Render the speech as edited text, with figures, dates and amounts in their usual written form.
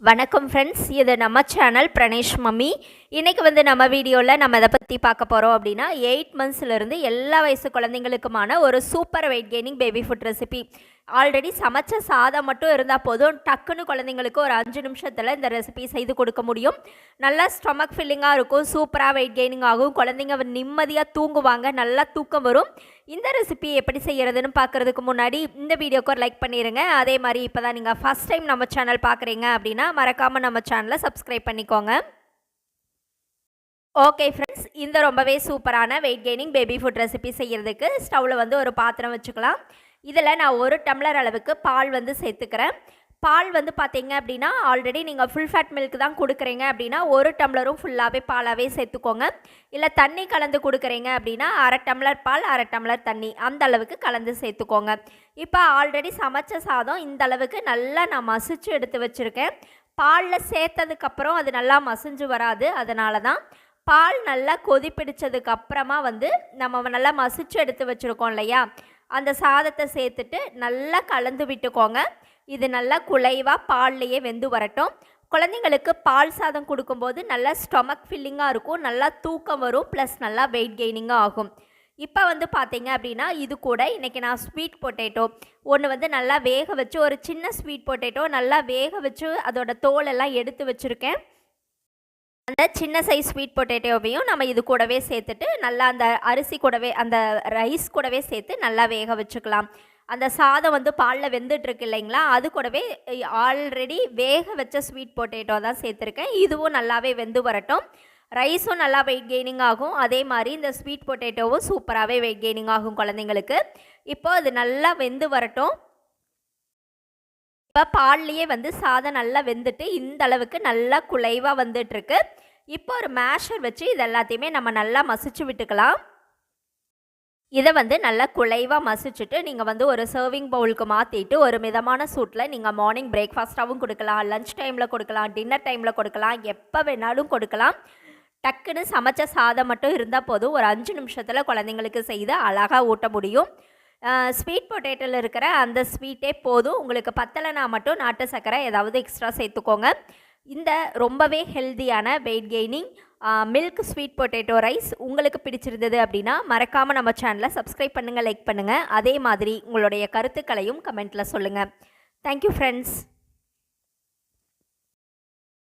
வணக்கம் ஃப்ரெண்ட்ஸ், இது நம்ம சேனல் பிரணேஷ் மம்மி. இன்றைக்கி வந்து நம்ம வீடியோவில் நம்ம எதை பற்றி பார்க்க போகிறோம் அப்படின்னா 8 மந்த்ஸ்லேருந்து எல்லா வயசு குழந்தைங்களுக்குமான ஒரு super wait gaining baby food recipe. Already சமைச்ச சாதம் மட்டும் இருந்தால் போதும், டக்குன்னு குழந்தைங்களுக்கு ஒரு 5 நிமிஷத்தில் இந்த ரெசிபி செய்து கொடுக்க முடியும். நல்லா ஸ்டொமக் ஃபில்லிங்காக இருக்கும், சூப்பராக வெயிட் கெய்னிங் ஆகும், குழந்தைங்க நிம்மதியாக தூங்குவாங்க, நல்லா தூக்கம் வரும். இந்த ரெசிபி எப்படி செய்கிறதுன்னு பார்க்குறதுக்கு முன்னாடி இந்த வீடியோக்கு ஒரு லைக் பண்ணிடுங்க. அதே மாதிரி இப்போ தான் நீங்கள் ஃபஸ்ட் டைம் நம்ம சேனல் பார்க்குறீங்க அப்படின்னா மறக்காமல் நம்ம சேனலை சப்ஸ்கிரைப் பண்ணிக்கோங்க. ஓகே ஃப்ரெண்ட்ஸ், இந்த ரொம்பவே சூப்பரான wait gaining baby food recipe செய்கிறதுக்கு ஸ்டவ்வில் வந்து ஒரு பாத்திரம் வச்சுக்கலாம். இதில் நான் 1 டம்ளர் அளவுக்கு பால் வந்து சேர்த்துக்கிறேன். பால் வந்து பார்த்தீங்க அப்படின்னா ஆல்ரெடி நீங்கள் ஃபுல் ஃபேட் மில்க் தான் கொடுக்குறீங்க அப்படின்னா 1 டம்ளரும் ஃபுல்லாகவே பாலாகவே சேர்த்துக்கோங்க. இல்லை தண்ணி கலந்து கொடுக்குறீங்க அப்படின்னா 1/2 டம்ளர் பால் 1/2 டம்ளர் தண்ணி அந்த அளவுக்கு கலந்து சேர்த்துக்கோங்க. இப்போ ஆல்ரெடி சமைச்ச சாதம் இந்த அளவுக்கு நல்லா நான் மசிச்சு எடுத்து வச்சுருக்கேன். பாலில் சேர்த்ததுக்கப்புறம் அது நல்லா மசிஞ்சு வராது, அதனால தான் பால் நல்லா கொதிப்பிடிச்சதுக்கப்புறமா வந்து நம்ம நல்லா மசிச்சு எடுத்து வச்சுருக்கோம் இல்லையா, அந்த சாதத்தை சேர்த்துட்டு நல்லா கலந்து விட்டுக்கோங்க. இது நல்லா குலைவாக பால்லையே வெந்து வரட்டும். குழந்தைங்களுக்கு பால் சாதம் கொடுக்கும்போது நல்லா ஸ்டொமக் ஃபில்லிங்காக இருக்கும், நல்லா தூக்கம் வரும், ப்ளஸ் நல்லா வெயிட் கெய்னிங்காக ஆகும். இப்போ வந்து பார்த்தீங்க அப்படின்னா இது கூட இன்றைக்கி நான் ஸ்வீட் பொட்டேட்டோ ஒன்று வந்து நல்லா வேக வச்சு, ஒரு சின்ன ஸ்வீட் பொட்டேட்டோ நல்லா வேக வச்சு அதோட தோலெல்லாம் எடுத்து வச்சுருக்கேன். அந்த சின்ன சைஸ் ஸ்வீட் பொட்டேட்டோவையும் நம்ம இது கூடவே சேர்த்துட்டு நல்லா அந்த அரிசி கூடவே அந்த ரைஸ் கூடவே சேர்த்து நல்லா வேக வச்சுக்கலாம். அந்த சாதம் வந்து பாலில் வெந்துட்டுருக்கு இல்லைங்களா, அது கூடவே ஆல்ரெடி வேக வச்ச ஸ்வீட் பொட்டேட்டோ தான் சேர்த்துருக்கேன். இதுவும் நல்லாவே வெந்து வரட்டும். ரைஸும் நல்லா வெயிட் கெய்னிங் ஆகும், அதே மாதிரி இந்த ஸ்வீட் பொட்டேட்டோவும் சூப்பராகவே வெயிட் கெய்னிங் ஆகும் குழந்தைங்களுக்கு. இப்போது அது நல்லா வெந்து வரட்டும். இப்போ பால்லையே வந்து சாதம் நல்லா வெந்துட்டு இந்த அளவுக்கு நல்லா குலைவாக வந்துட்டுருக்கு. இப்போ ஒரு மேஷர் வச்சு இது எல்லாத்தையுமே நம்ம நல்லா மசிச்சு விட்டுக்கலாம். இதை வந்து நல்லா குலைவாக மசிச்சுட்டு நீங்கள் வந்து ஒரு சர்விங் பவுலுக்கு மாற்றிட்டு ஒரு மிதமான சூட்டில் நீங்கள் மார்னிங் பிரேக்ஃபாஸ்ட்டாகவும் கொடுக்கலாம், லஞ்ச் டைமில் கொடுக்கலாம், டின்னர் டைமில் கொடுக்கலாம், எப்போ வேணாலும் கொடுக்கலாம். டக்குன்னு சமைச்ச சாதம் மட்டும் இருந்தால் போதும், ஒரு 5 நிமிஷத்தில் குழந்தைங்களுக்கு செய்து அழகாக ஊட்ட முடியும். ஸ்வீட் பொட்டேட்டோவில் இருக்கிற அந்த ஸ்வீட்டே போதும். உங்களுக்கு பத்தலைனா மட்டும் நாட்டு சர்க்கரை ஏதாவது எக்ஸ்ட்ரா சேர்த்துக்கோங்க. இந்த ரொம்பவே ஹெல்த்தியான wait gaining milk sweet potato rice உங்களுக்கு பிடிச்சிருந்தது அப்படின்னா மறக்காமல் நம்ம சேனலை சப்ஸ்கிரைப் பண்ணுங்கள், லைக் பண்ணுங்கள். அதே மாதிரி உங்களுடைய கருத்துக்களையும் கமெண்ட்டில் சொல்லுங்கள். Thank you friends.